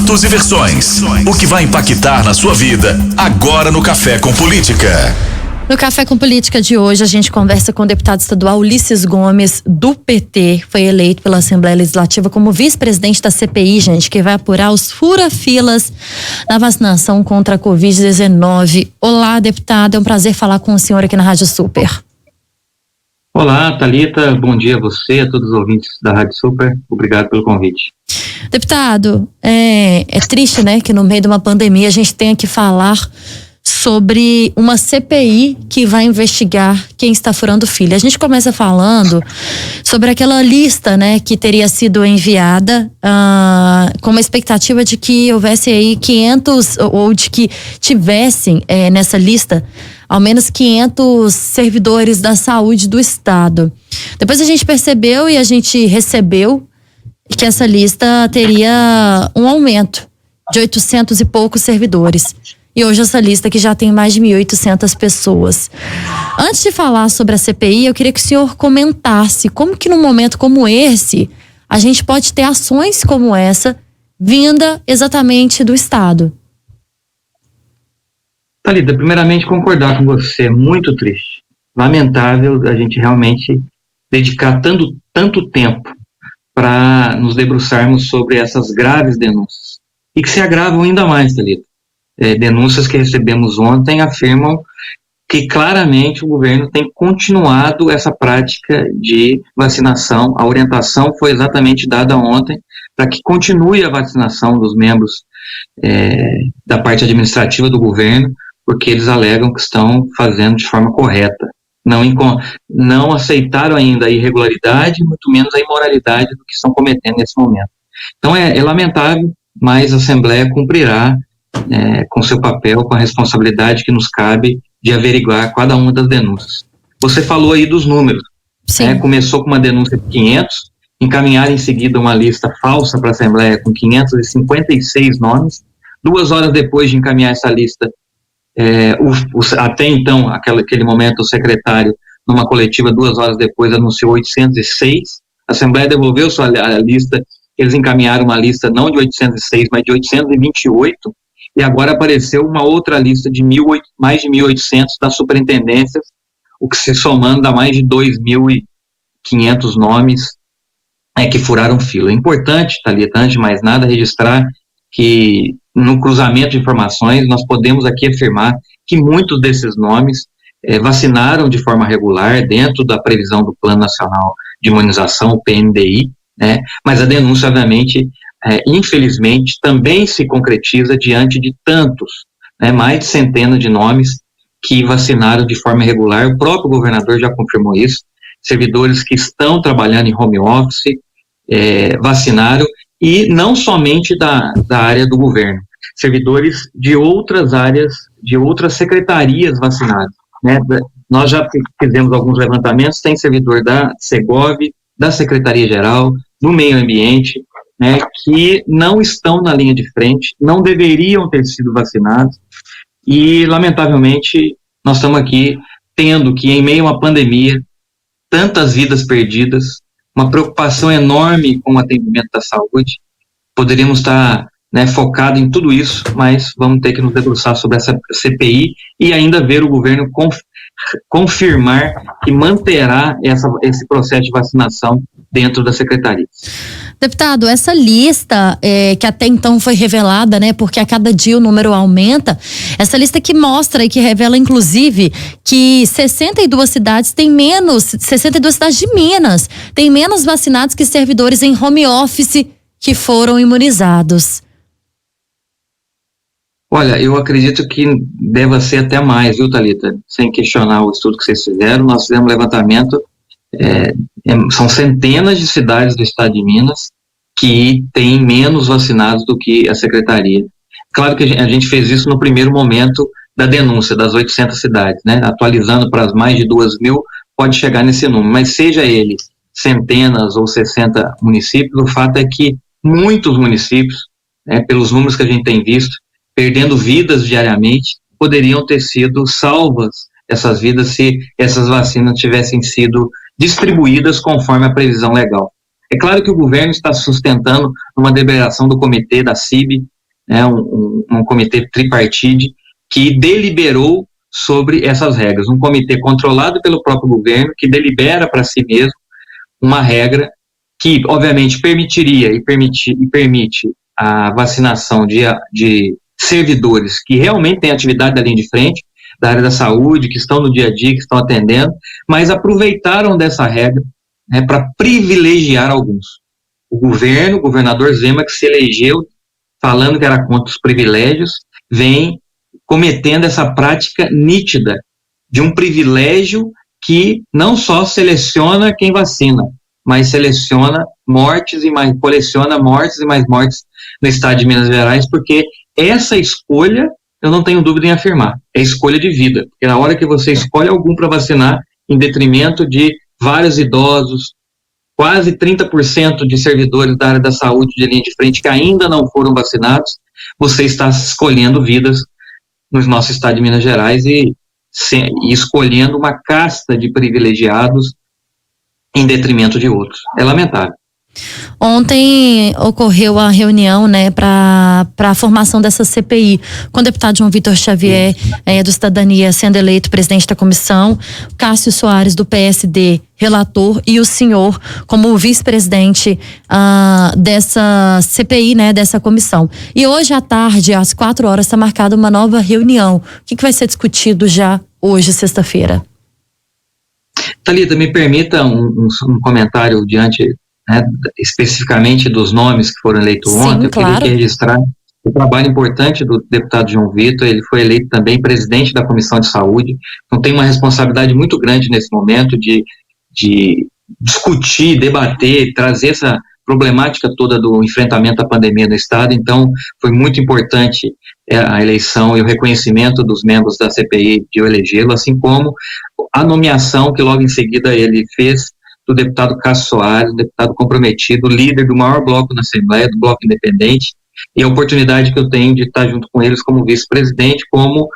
Fatos e versões. O que vai impactar na sua vida agora no Café com Política. No Café com Política de hoje, a gente conversa com o deputado estadual Ulisses Gomes, do PT. Foi eleito pela Assembleia Legislativa como vice-presidente da CPI, gente, que vai apurar os fura-filas na vacinação contra a Covid-19. Olá, deputado, é um prazer falar com o senhor aqui na Rádio Super. Olá, Thalita, bom dia a você, a todos os ouvintes da Rádio Super. Obrigado pelo convite. Deputado, é triste, né, que no meio de uma pandemia a gente tenha que falar sobre uma CPI que vai investigar quem está furando fila. A gente começa falando sobre aquela lista, né, que teria sido enviada com uma expectativa de que houvesse aí 500, ou de que tivessem nessa lista ao menos 500 servidores da saúde do estado. Depois a gente percebeu e a gente recebeu que essa lista teria um aumento de 800 e poucos servidores. E hoje essa lista aqui já tem mais de 1.800 pessoas. Antes de falar sobre a CPI, eu queria que o senhor comentasse como que num momento como esse, a gente pode ter ações como essa, vinda exatamente do estado. Thalita, primeiramente concordar com você, muito triste. Lamentável a gente realmente dedicar tanto tempo para nos debruçarmos sobre essas graves denúncias. E que se agravam ainda mais, Thalita. Denúncias que recebemos ontem afirmam que claramente o governo tem continuado essa prática de vacinação. A orientação foi exatamente dada ontem para que continue a vacinação dos membros da parte administrativa do governo, porque eles alegam que estão fazendo de forma correta. Não aceitaram ainda a irregularidade, muito menos a imoralidade do que estão cometendo nesse momento. Então é lamentável, mas a Assembleia cumprirá com seu papel, com a responsabilidade que nos cabe de averiguar cada uma das denúncias. Você falou aí dos números. Sim. Começou com uma denúncia de 500, encaminharam em seguida uma lista falsa para a Assembleia com 556 nomes. 2 horas depois de encaminhar essa lista, até então, aquele momento, o secretário, numa coletiva 2 horas depois, anunciou 806. A Assembleia devolveu a lista, eles encaminharam uma lista não de 806, mas de 828, e agora apareceu uma outra lista de mais de 1.800 das superintendências, o que se somando dá mais de 2.500 nomes que furaram fila. É importante, Thalita, antes de mais nada, registrar que no cruzamento de informações nós podemos aqui afirmar que muitos desses nomes vacinaram de forma regular dentro da previsão do Plano Nacional de Imunização, o PNDI, né? Mas a denúncia, obviamente, infelizmente, também se concretiza diante de tantos, mais de centenas de nomes que vacinaram de forma irregular. O próprio governador já confirmou isso. Servidores que estão trabalhando em home office vacinaram, e não somente da área do governo, servidores de outras áreas, de outras secretarias vacinados, né? Nós já fizemos alguns levantamentos, tem servidor da Segov, da Secretaria-Geral, do Meio Ambiente, né, que não estão na linha de frente, não deveriam ter sido vacinados, e lamentavelmente nós estamos aqui tendo que, em meio a uma pandemia, tantas vidas perdidas, uma preocupação enorme com o atendimento da saúde. Poderíamos estar focado em tudo isso, mas vamos ter que nos debruçar sobre essa CPI e ainda ver o governo confirmar que manterá esse processo de vacinação dentro da secretaria. Deputado, essa lista que até então foi revelada, né, porque a cada dia o número aumenta, essa lista que mostra e que revela, inclusive, que 62 cidades de Minas têm menos vacinados que servidores em home office que foram imunizados. Olha, eu acredito que deva ser até mais, viu, Thalita? Sem questionar o estudo que vocês fizeram, nós fizemos um levantamento, são centenas de cidades do estado de Minas que têm menos vacinados do que a secretaria. Claro que a gente fez isso no primeiro momento da denúncia, das 800 cidades, né? Atualizando para as mais de 2.000, pode chegar nesse número, mas seja ele centenas ou 60 municípios, o fato é que muitos municípios, pelos números que a gente tem visto, perdendo vidas diariamente, poderiam ter sido salvas essas vidas se essas vacinas tivessem sido distribuídas conforme a previsão legal. É claro que o governo está sustentando uma deliberação do comitê da CIB, né, um comitê tripartite, que deliberou sobre essas regras. Um comitê controlado pelo próprio governo, que delibera para si mesmo uma regra que, obviamente, permitiria e permite a vacinação de servidores que realmente têm atividade da linha de frente, da área da saúde, que estão no dia a dia, que estão atendendo, mas aproveitaram dessa regra, né, para privilegiar alguns. O governador Zema, que se elegeu falando que era contra os privilégios, vem cometendo essa prática nítida de um privilégio que não só seleciona quem vacina, mas seleciona mortes e mais, coleciona mortes e mais mortes no estado de Minas Gerais, porque essa escolha, eu não tenho dúvida em afirmar, é escolha de vida, porque na hora que você escolhe algum para vacinar, em detrimento de vários idosos, quase 30% de servidores da área da saúde de linha de frente que ainda não foram vacinados, você está escolhendo vidas no nosso estado de Minas Gerais e escolhendo uma casta de privilegiados em detrimento de outros. É lamentável. Ontem ocorreu a reunião, né, para a formação dessa CPI, com o deputado João Vitor Xavier, do Cidadania, sendo eleito presidente da comissão, Cássio Soares, do PSD, relator, e o senhor como vice-presidente dessa CPI, né, dessa comissão. E hoje à tarde, às 4 horas, está marcada uma nova reunião. O que vai ser discutido já hoje, sexta-feira? Thalita, me permita um comentário diante, né, especificamente dos nomes que foram eleitos ontem. Eu claro. queria registrar o trabalho importante do deputado João Vitor. Ele foi eleito também presidente da Comissão de Saúde, então tem uma responsabilidade muito grande nesse momento de discutir, debater, trazer essa problemática toda do enfrentamento à pandemia no Estado. Então, foi muito importante a eleição e o reconhecimento dos membros da CPI de o elegê-lo, assim como a nomeação que logo em seguida ele fez do deputado Cássio Soares, deputado comprometido, líder do maior bloco na Assembleia, do Bloco Independente, e a oportunidade que eu tenho de estar junto com eles como vice-presidente, como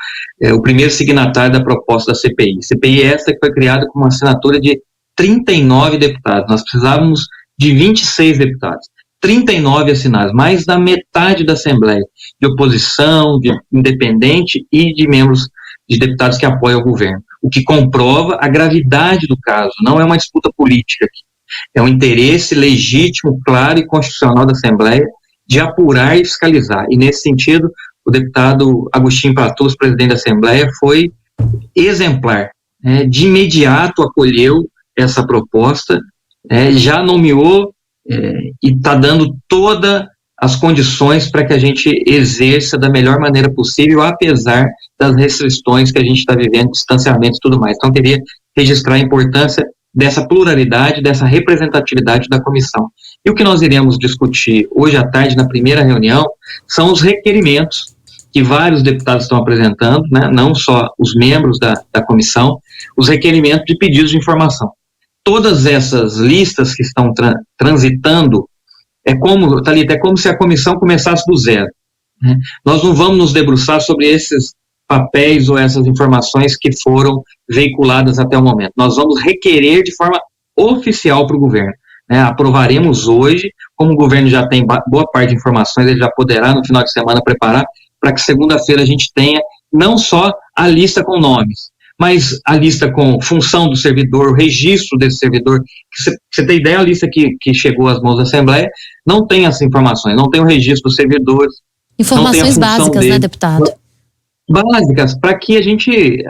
o primeiro signatário da proposta da CPI. CPI essa que foi criada com uma assinatura de 39 deputados. Nós precisávamos de 26 deputados. 39 assinados, mais da metade da Assembleia, de oposição, de independente e de membros, de deputados que apoiam o governo. O que comprova a gravidade do caso. Não é uma disputa política aqui. É um interesse legítimo, claro e constitucional da Assembleia de apurar e fiscalizar. E, nesse sentido, o deputado Agostinho Patus, presidente da Assembleia, foi exemplar. De imediato acolheu essa proposta, já nomeou e está dando todas as condições para que a gente exerça da melhor maneira possível, apesar das restrições que a gente está vivendo, distanciamento e tudo mais. Então, queria registrar a importância dessa pluralidade, dessa representatividade da comissão. E o que nós iremos discutir hoje à tarde, na primeira reunião, são os requerimentos que vários deputados estão apresentando, né, não só os membros da comissão, os requerimentos de pedidos de informação. Todas essas listas que estão transitando, Thalita, é como se a comissão começasse do zero. Né? Nós não vamos nos debruçar sobre esses papéis ou essas informações que foram veiculadas até o momento. Nós vamos requerer de forma oficial para o governo. Né? Aprovaremos hoje, como o governo já tem boa parte de informações, ele já poderá no final de semana preparar para que segunda-feira a gente tenha não só a lista com nomes, mas a lista com função do servidor, o registro desse servidor. Você tem ideia, a lista que chegou às mãos da Assembleia não tem essas informações, não tem o registro dos servidores. Informações básicas, dele, né, deputado? Básicas, para que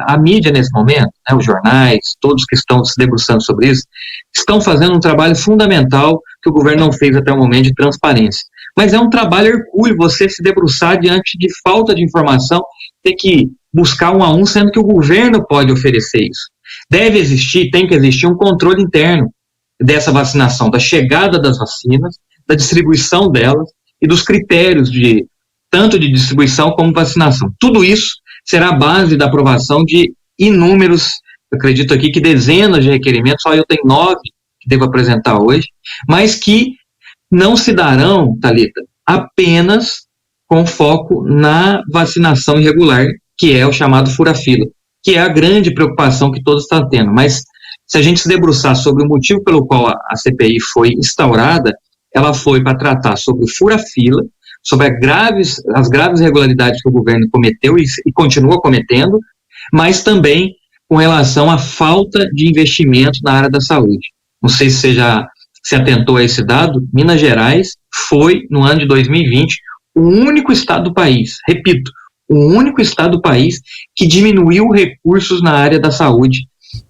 a mídia nesse momento, né, os jornais, todos que estão se debruçando sobre isso, estão fazendo um trabalho fundamental que o governo não fez até o momento de transparência. Mas é um trabalho hercúleo você se debruçar diante de falta de informação, ter que buscar um a um, sendo que o governo pode oferecer isso. Tem que existir um controle interno dessa vacinação, da chegada das vacinas, da distribuição delas e dos critérios tanto de distribuição como vacinação. Tudo isso será a base da aprovação de inúmeros, eu acredito aqui que dezenas de requerimentos, só eu tenho 9 que devo apresentar hoje, mas que não se darão, Thalita, apenas com foco na vacinação irregular, que é o chamado fura-fila, que é a grande preocupação que todos estão tendo, mas se a gente se debruçar sobre o motivo pelo qual a CPI foi instaurada, ela foi para tratar sobre o fura-fila, sobre as graves irregularidades que o governo cometeu e continua cometendo, mas também com relação à falta de investimento na área da saúde. Não sei se você já se atentou a esse dado. Minas Gerais foi, no ano de 2020, o único estado do país, repito, o único estado do país que diminuiu recursos na área da saúde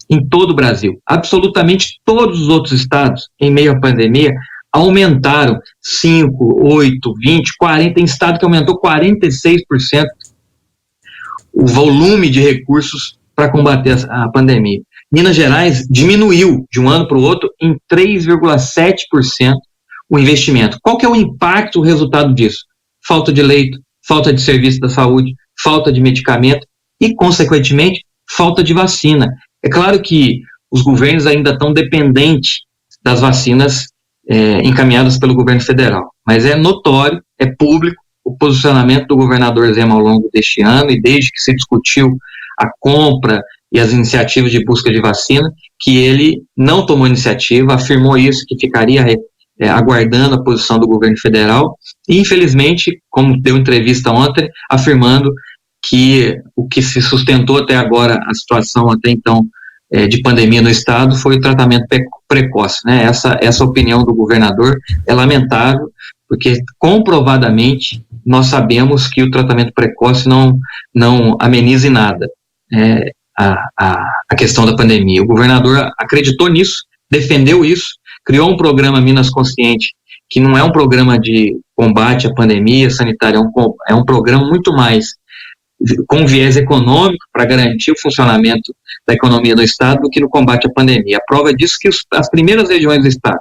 em todo o Brasil. Absolutamente todos os outros estados, em meio à pandemia, aumentaram 5, 8, 20, 40, tem estado que aumentou 46% o volume de recursos para combater a pandemia. Minas Gerais diminuiu de um ano para o outro em 3,7% o investimento. Qual que é o impacto, o resultado disso? Falta de leito, falta de serviço da saúde, falta de medicamento e, consequentemente, falta de vacina. É claro que os governos ainda estão dependentes das vacinas encaminhadas pelo governo federal, mas é notório, é público, o posicionamento do governador Zema ao longo deste ano e desde que se discutiu a compra e as iniciativas de busca de vacina, que ele não tomou iniciativa, afirmou isso, que ficaria aguardando a posição do governo federal, e infelizmente, como deu entrevista ontem, afirmando que o que se sustentou até agora, a situação até então de pandemia no estado, foi o tratamento precoce, né? Essa opinião do governador é lamentável, porque comprovadamente nós sabemos que o tratamento precoce não ameniza em nada a questão da pandemia. O governador acreditou nisso, defendeu isso, criou um programa Minas Consciente, que não é um programa de combate à pandemia sanitária, é um programa muito mais com viés econômico para garantir o funcionamento da economia do estado do que no combate à pandemia. A prova disso é que as primeiras regiões do estado,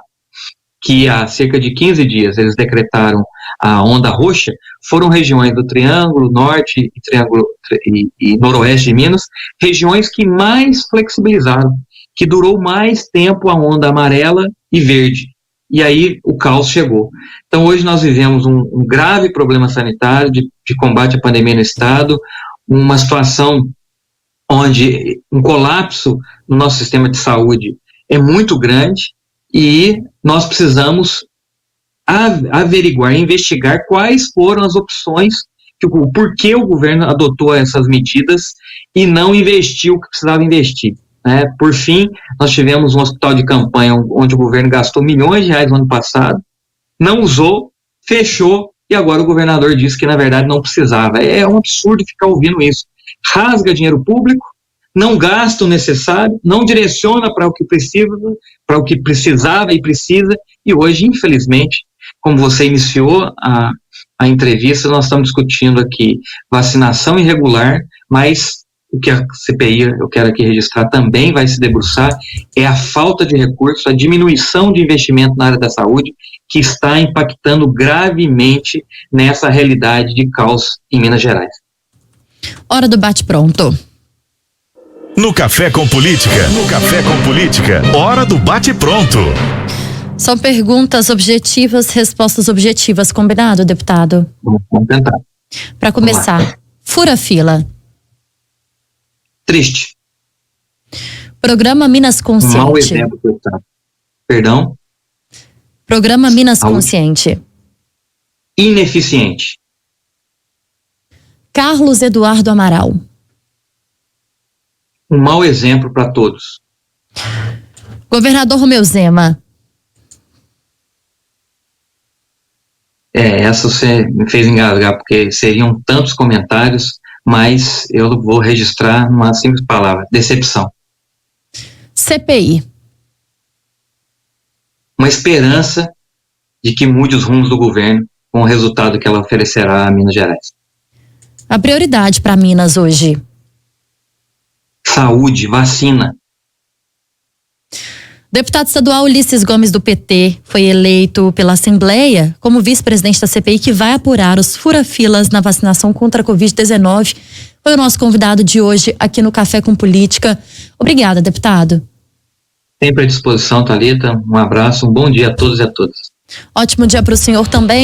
que há cerca de 15 dias eles decretaram a onda roxa, foram regiões do Triângulo Norte e Noroeste de Minas, regiões que mais flexibilizaram, que durou mais tempo a onda amarela e verde. E aí o caos chegou. Então hoje nós vivemos um grave problema sanitário de combate à pandemia no estado, uma situação onde um colapso no nosso sistema de saúde é muito grande e nós precisamos averiguar, investigar quais foram as opções, o porquê o governo adotou essas medidas e não investiu o que precisava investir. Por fim, nós tivemos um hospital de campanha onde o governo gastou milhões de reais no ano passado, não usou, fechou, e agora o governador disse que na verdade não precisava. É um absurdo ficar ouvindo isso. Rasga dinheiro público, não gasta o necessário, não direciona para o que precisa, para o que precisava e precisa, e hoje, infelizmente, como você iniciou a entrevista, nós estamos discutindo aqui vacinação irregular, mas o que a CPI, eu quero aqui registrar, também vai se debruçar é a falta de recursos, a diminuição de investimento na área da saúde, que está impactando gravemente nessa realidade de caos em Minas Gerais. Hora do bate-pronto. No Café com Política, hora do bate-pronto. São perguntas objetivas, respostas objetivas. Combinado, deputado? Vamos tentar. Para começar, fura-fila. Triste. Programa Minas Consciente. Mau exemplo, deputado. Perdão? Programa Minas Consciente. Ineficiente. Carlos Eduardo Amaral. Um mau exemplo para todos. Governador Romeu Zema. Essa você me fez engasgar, porque seriam tantos comentários, mas eu vou registrar uma simples palavra: decepção. CPI. Uma esperança de que mude os rumos do governo com o resultado que ela oferecerá a Minas Gerais. A prioridade para Minas hoje. Saúde, vacina. Deputado estadual Ulisses Gomes, do PT, foi eleito pela Assembleia como vice-presidente da CPI, que vai apurar os fura-filas na vacinação contra a Covid-19. Foi o nosso convidado de hoje aqui no Café com Política. Obrigada, deputado. Sempre à disposição, Thalita. Um abraço, um bom dia a todos e a todas. Ótimo dia para o senhor também.